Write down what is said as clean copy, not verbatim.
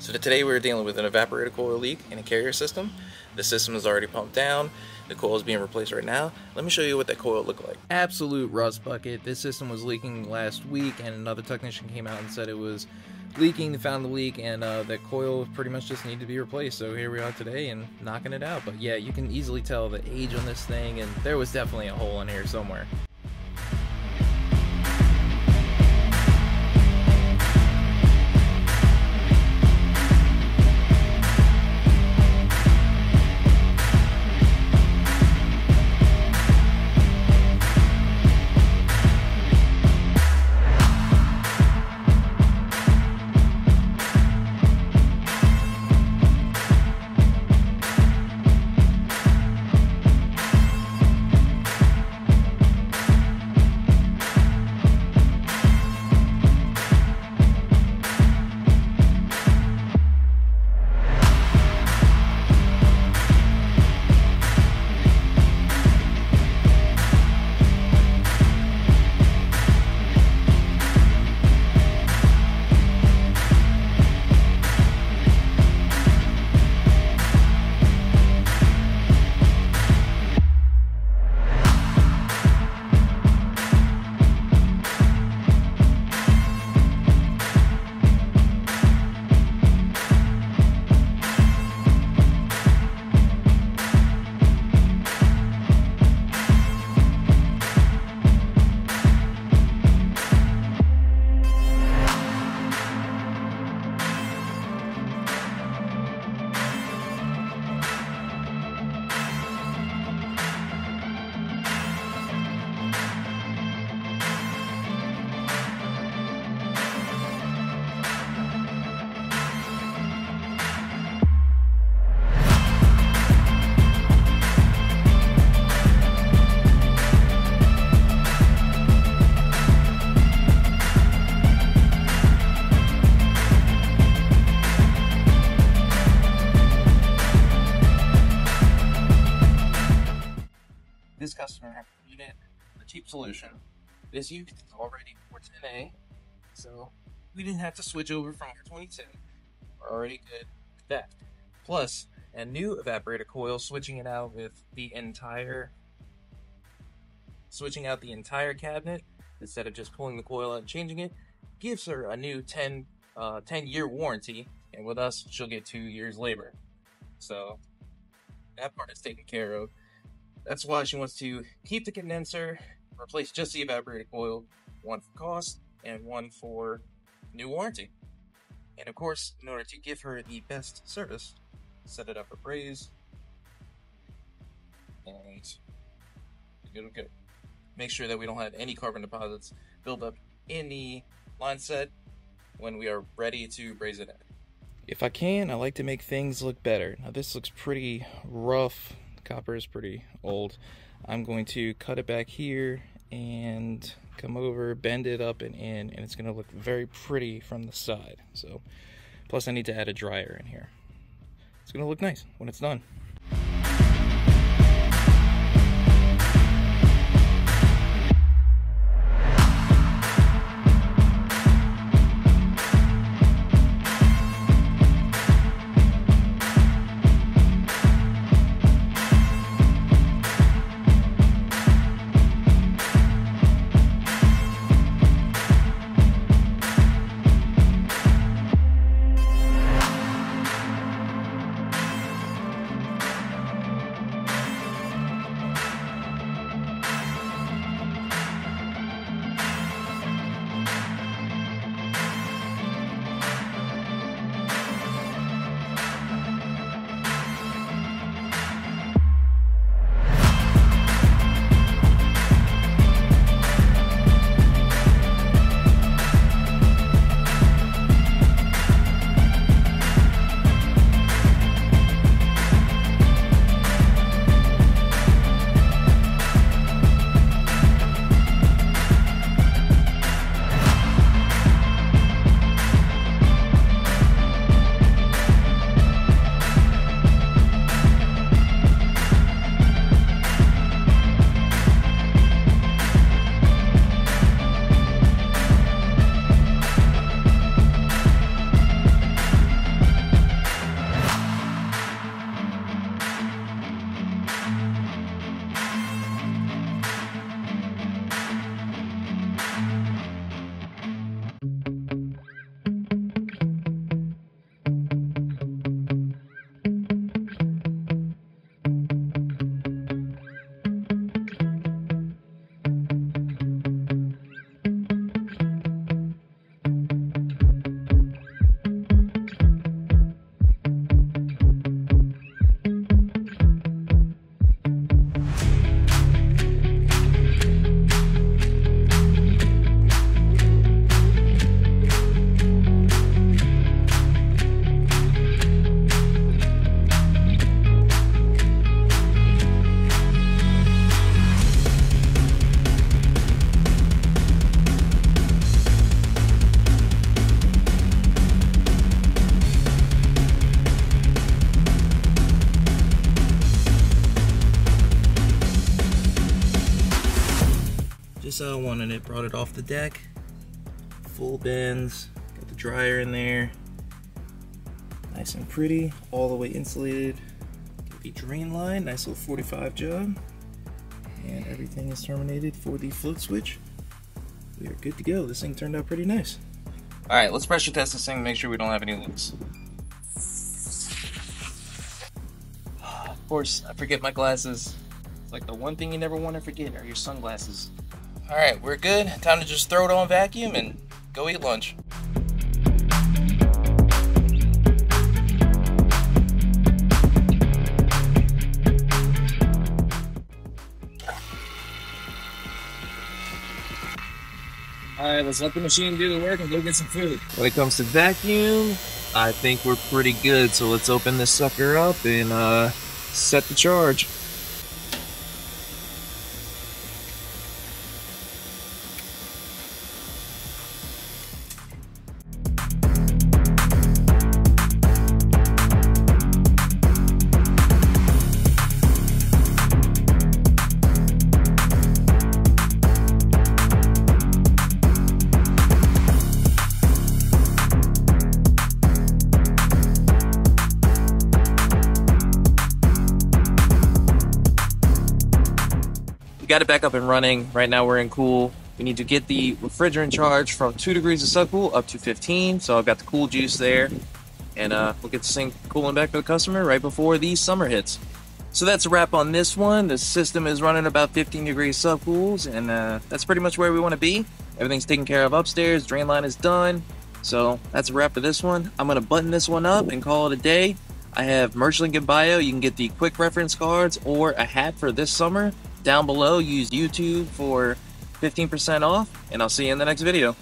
So today we're dealing with an evaporator coil leak in a carrier system. The system is already pumped down. The coil is being replaced right now. Let me show you what that coil looked like. Absolute rust bucket. This system was leaking last week, and another technician came out and said it was leaking. They found the leak, and that coil pretty much just needed to be replaced. So here we are today and knocking it out. But yeah, you can easily tell the age on this thing, and there was definitely a hole in here somewhere. This customer needed a cheap solution. This unit is already 410A, so we didn't have to switch over from our 2010. We're already good with that. Plus, a new evaporator coil, switching out the entire cabinet instead of just pulling the coil out and changing it, gives her a new 10-year warranty, and with us, she'll get 2 years labor. So that part is taken care of. That's why she wants to keep the condenser, replace just the evaporator coil, one for cost and one for new warranty. And of course, in order to give her the best service, set it up for praise, and it'll go. Make sure that we don't have any carbon deposits build up in the line set when we are ready to braze it in. If I can, I like to make things look better. Now this looks pretty rough. Copper is pretty old. I'm going to cut it back here and come over, bend it up and in, and it's going to look very pretty from the side. So, plus I need to add a dryer in here. It's going to look nice when it's done. just how I wanted it. Brought it off the deck, full bends, got the dryer in there, nice and pretty, all the way insulated. Get the drain line, nice little 45 job, and everything is terminated for the float switch. We are good to go. This thing turned out pretty nice. All right, let's pressure test this thing, make sure we don't have any leaks. Of course, I forget my glasses. It's like the one thing you never want to forget are your sunglasses. All right, we're good. Time to just throw it on vacuum and go eat lunch. All right, let's let the machine do the work and go get some food. When it comes to vacuum, I think we're pretty good. So let's open this sucker up and set the charge. We got it back up and running. Right now we're in cool. We need to get the refrigerant charge from 2 degrees of subcool up to 15. So I've got the cool juice there. And we'll get this thing cooling back to the customer right before the summer hits. So that's a wrap on this one. The system is running about 15 degrees subcools, and that's pretty much where we want to be. Everything's taken care of upstairs. Drain line is done. So that's a wrap for this one. I'm going to button this one up and call it a day. I have merch link in bio. You can get the quick reference cards or a hat for this summer. Down below, use YouTube for 15% off, and I'll see you in the next video.